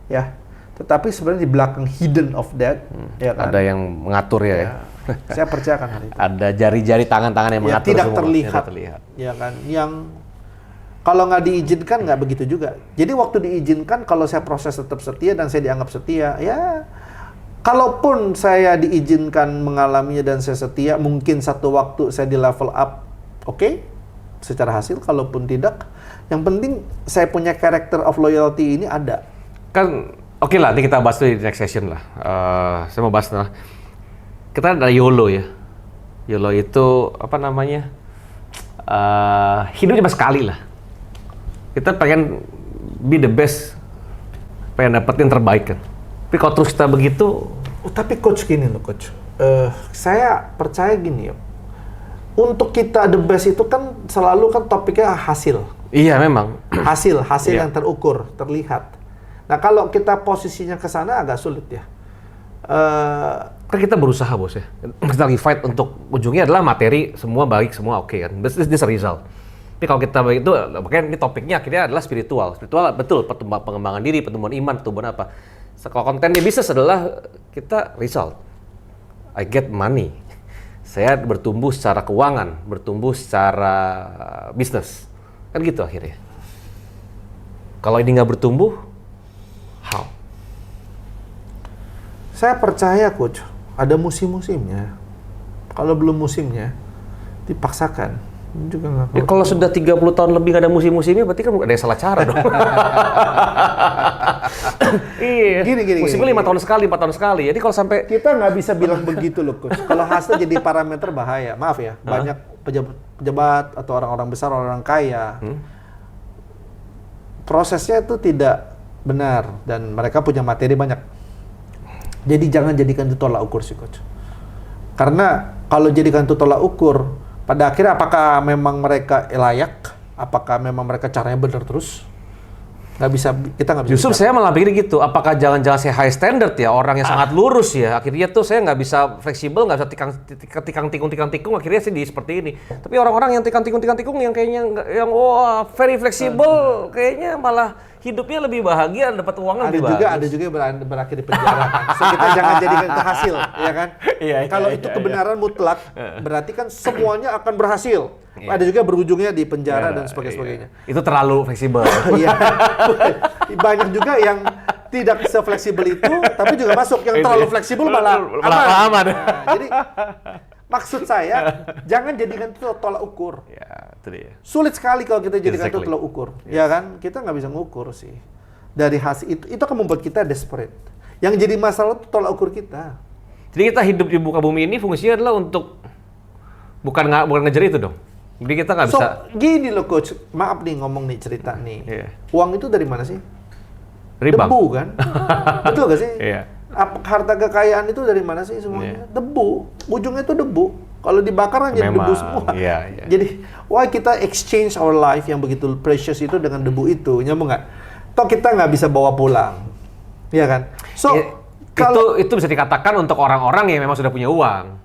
Ya. Tetapi sebenarnya di belakang hidden of that, ya kan? Ada yang mengatur ya. Saya percayakan hal itu. Ada jari-jari tangan-tangan yang mengatur tidak semua. terlihat. Tidak terlihat. Ya kan? Yang kalau nggak diizinkan nggak begitu juga. Jadi waktu diizinkan, kalau saya proses tetap setia dan saya dianggap setia, ya kalaupun saya diizinkan mengalaminya dan saya setia, mungkin satu waktu saya di level up, oke, secara hasil. Kalaupun tidak, yang penting saya punya character of loyalty ini ada. Kan oke lah, nanti kita bahas di next session lah. Saya mau bahas kita ada YOLO ya. YOLO itu apa namanya? Hidup cuma sekali lah. Kita pengen be the best, pengen dapetin terbaik kan. Tapi kalau terus kita begitu, Tapi coach gini loh coach, saya percaya gini ya. Untuk kita the best itu kan selalu kan topiknya hasil. iya memang. Hasil Iya. yang terukur, terlihat. Nah kalau kita posisinya ke sana agak sulit ya. Kan kita berusaha bos ya. Kita lagi fight untuk ujungnya adalah materi, semua baik, semua oke kan. This a result. Tapi kalau kita begitu, makanya ini topiknya akhirnya adalah spiritual. Spiritual betul, pengembangan diri, pertumbuhan iman, pertumbuhan apa. Kalau konten di bisnis adalah kita result. I get money. Saya bertumbuh secara keuangan, bertumbuh secara bisnis. Kan gitu akhirnya. Kalau ini nggak bertumbuh, how? Saya percaya coach, ada musim-musimnya. Kalau belum musimnya, dipaksakan. Ini juga nggak Ya, kalau sudah 30 tahun lebih nggak ada musim-musimnya, berarti kan ada yang salah cara dong. Iya. Musimnya 5 tahun sekali, 4 tahun sekali. Jadi kalau sampai kita nggak bisa bilang begitu loh coach. Kalau hasil jadi parameter bahaya. Maaf ya, banyak pejabat atau orang-orang besar, orang kaya, prosesnya itu tidak benar dan mereka punya materi banyak. Jadi jangan jadikan itu tolak ukur sih coach. Karena kalau jadikan itu tolak ukur, pada akhirnya apakah memang mereka layak? Apakah memang mereka caranya benar terus? Nggak bisa, kita nggak bisa. justru saya malah pikir gitu, apakah jangan-jangan saya high standard ya, orang yang sangat lurus ya, akhirnya tuh saya nggak bisa fleksibel, nggak bisa tikang-tikung, akhirnya sih di seperti ini. Tapi orang-orang yang tikang-tikung yang kayaknya yang wah very fleksibel, kayaknya malah hidupnya lebih bahagia, dapat uangnya lebih bagus. Ada juga yang berakhir di penjara kan. So kita jangan jadikan itu hasil, ya kan? Iya, Kalau itu kebenaran mutlak, berarti kan semuanya akan berhasil. Ada juga berujungnya di penjara dan sebagainya. Itu terlalu fleksibel. Iya. Banyak juga yang tidak se-fleksibel itu, tapi juga masuk. Yang terlalu fleksibel malah aman. Nah, jadi maksud saya, jangan jadikan itu tolak ukur. Ya, itu dia. Sulit sekali kalau kita jadikan itu Exactly. tolak ukur. Ya kan? Kita nggak bisa ngukur sih. Dari hasil itu akan membuat kita desperate. Yang jadi masalah itu tolak ukur kita. Jadi kita hidup di muka bumi ini fungsinya adalah untuk bukan ngejar itu dong. Jadi kita nggak bisa. Gini loh coach, maaf nih ngomong nih cerita nih. Iya. Uang itu dari mana sih? Ribang. Debu kan? Betul gak sih? Iya. Harta kekayaan itu dari mana sih semuanya? Debu. Ujungnya itu debu. Kalau dibakar kan jadi debu semua. Iya. Jadi, why kita exchange our life yang begitu precious itu dengan debu itu? Nyambung nggak? Toh kita nggak bisa bawa pulang. Iya kan? So, itu bisa dikatakan untuk orang-orang yang memang sudah punya uang.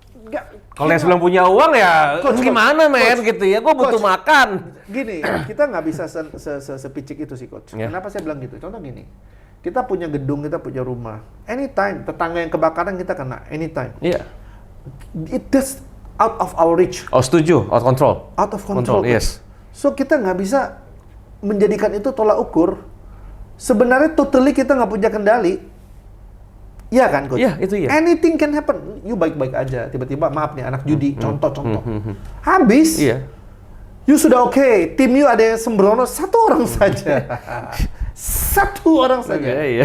Kalau yang kita- sebelum punya uang ya Coach, gimana men gitu ya, gue butuh Coach. makan. Gini, kita nggak bisa sepicik itu sih coach. Ya. Kenapa saya bilang gitu? Contoh gini, kita punya gedung, kita punya rumah. Anytime, tetangga yang kebakaran kita kena. Anytime. Iya. It is out of our reach. Oh setuju, out control. Out of control. Yes. So kita nggak bisa menjadikan itu tolak ukur. Sebenarnya totally kita nggak punya kendali. Iya kan, coach? Iya, itu iya. Anything can happen. You baik-baik aja. Tiba-tiba, maaf nih, anak judi. Contoh. Habis. Iya. You sudah oke. Tim you ada yang sembrono. Satu orang saja. Satu orang saja. Iya.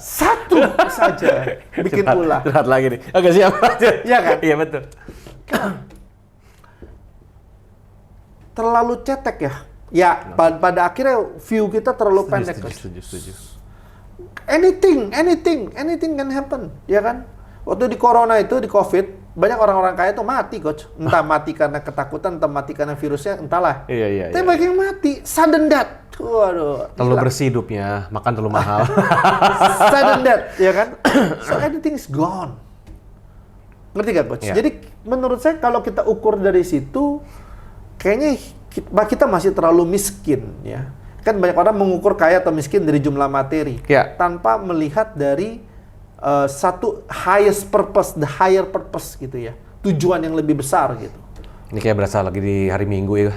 Satu saja. Bikin ulah. Curhat lagi nih. Oke siap. Iya kan? Iya betul. Terlalu cetek ya. Ya, pada akhirnya view kita terlalu pendek. Coach. Setuju. Anything can happen, ya kan? Waktu di corona itu, di COVID, banyak orang-orang kaya tuh mati, coach. Entah mati karena ketakutan, entah mati karena virusnya, entahlah. Iya. Tapi banyak yang mati, sudden death. Waduh. Terlalu gila. bersih hidupnya, makan terlalu mahal. Sudden death, ya kan? So anything is gone. Ngerti gak, coach? Iya. Jadi menurut saya kalau kita ukur dari situ, kayaknya kita masih terlalu miskin, ya. Kan banyak orang mengukur kaya atau miskin dari jumlah materi, Ya. tanpa melihat dari satu highest purpose, the higher purpose gitu ya, tujuan yang lebih besar gitu. Ini kayak berasa lagi di hari Minggu ya.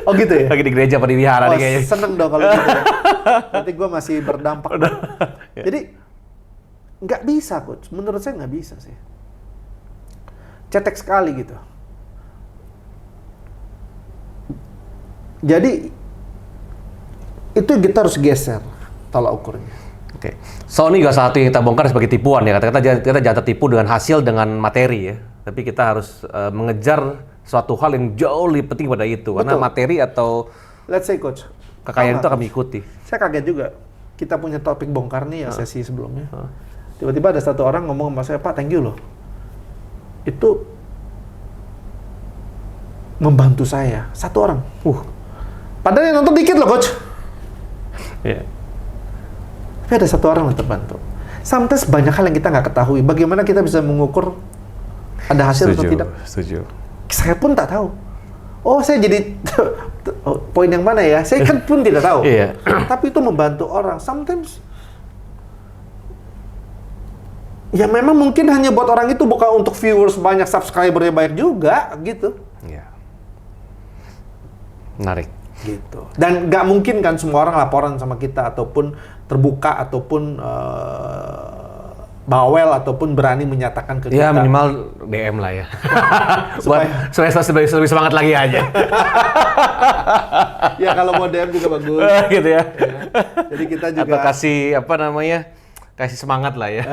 Oh gitu ya? Lagi di gereja apa di wihara Oh, nih kayaknya. seneng dong kalau gitu. Ya. Nanti gue masih berdampak. Jadi nggak bisa, coach. Menurut saya nggak bisa sih. Cetek sekali gitu. Jadi itu kita harus geser tolak ukurnya. Oke. So ini juga satu yang kita bongkar sebagai tipuan ya. Kita jangan tertipu dengan hasil dengan materi ya. Tapi kita harus mengejar suatu hal yang jauh lebih penting pada itu. Karena Betul. materi atau Let's say, coach. kekayaan Sama, itu akan Coach. mengikuti. Saya kaget juga. Kita punya topik bongkar nih ya sesi sebelumnya. Tiba-tiba ada satu orang ngomong sama saya, Pak, thank you loh. Itu membantu saya. Satu orang. Padahal yang nonton dikit loh, coach. Iya. Tapi ada satu orang yang terbantu. Sometimes banyak hal yang kita nggak ketahui. Bagaimana kita bisa mengukur ada hasil atau tidak? Setuju. Saya pun tak tahu. Oh, saya jadi poin yang mana ya? Saya kan pun tidak tahu. Iya. Tapi itu membantu orang. Sometimes ya memang mungkin hanya buat orang itu, bukan untuk viewers banyak, subscribernya banyak juga gitu. Iya. Menarik. Gitu. Dan nggak mungkin kan semua orang laporan sama kita ataupun terbuka ataupun bawel ataupun berani menyatakan ke Ya kita. minimal DM lah ya. Supaya- supaya lebih semangat lagi aja. Ya kalau mau DM juga bagus. Gitu ya. Jadi kita juga Atau kasih apa namanya? Kasih semangat lah ya.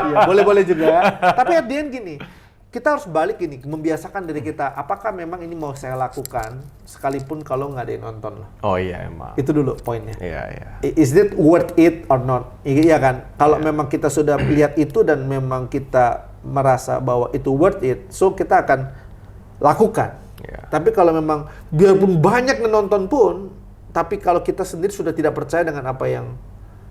iya, boleh-boleh juga. Tapi at the end gini, kita harus balik gini, membiasakan diri kita. Apakah memang ini mau saya lakukan sekalipun kalau nggak ada yang nonton loh. Oh iya emang. Itu dulu poinnya. Iya. Is it worth it or not? Iya kan? Kalau memang kita sudah lihat itu dan memang kita merasa bahwa itu worth it, so kita akan lakukan. Iya. Tapi kalau memang biarpun banyak yang nonton pun, tapi kalau kita sendiri sudah tidak percaya dengan apa yang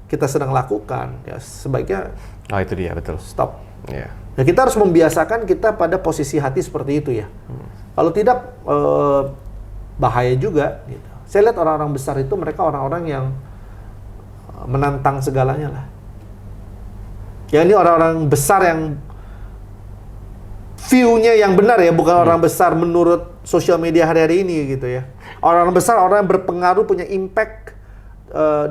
kita sedang lakukan, ya sebaiknya Oh itu dia betul. stop. Iya. Ya kita harus membiasakan kita pada posisi hati seperti itu ya. Kalau tidak, bahaya juga gitu. Saya lihat orang-orang besar itu mereka orang-orang yang menantang segalanya lah. Ya ini orang-orang besar yang view-nya yang benar ya, bukan orang besar menurut sosial media hari-hari ini gitu ya. Orang besar, orang yang berpengaruh, punya impact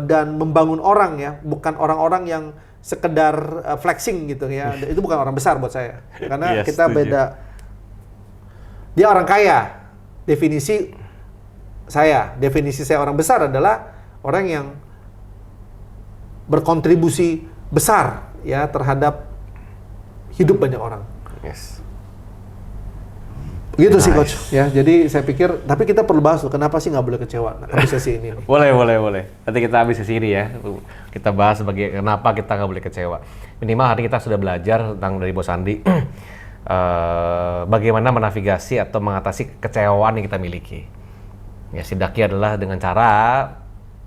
dan membangun orang ya, bukan orang-orang yang sekedar flexing gitu ya. Itu bukan orang besar buat saya. Karena kita setuju. beda. Dia orang kaya. Definisi saya orang besar adalah orang yang berkontribusi besar ya terhadap hidup banyak orang. Yes. Begitu sih coach ya. Jadi saya pikir, tapi kita perlu bahas loh, kenapa sih nggak boleh kecewa habis sesi ini. Boleh. Nanti kita habis sesi ini ya, kita bahas sebagai kenapa kita nggak boleh kecewa. Minimal hari kita sudah belajar tentang dari Bos Andi, bagaimana menavigasi atau mengatasi kecewaan yang kita miliki. Ya setidaknya adalah dengan cara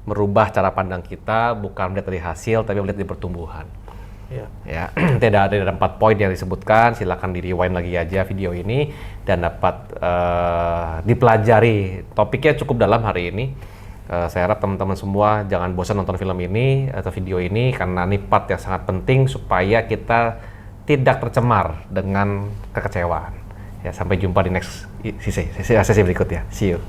merubah cara pandang kita, bukan melihat dari hasil, tapi melihat dari pertumbuhan. Ya, tidak ada 4 poin yang disebutkan. Silakan di rewind lagi aja video ini dan dapat dipelajari. Topiknya cukup dalam hari ini. Saya harap teman-teman semua jangan bosan nonton film ini atau video ini karena ini part yang sangat penting supaya kita tidak tercemar dengan kekecewaan. Ya, sampai jumpa di next sesi berikutnya. See you.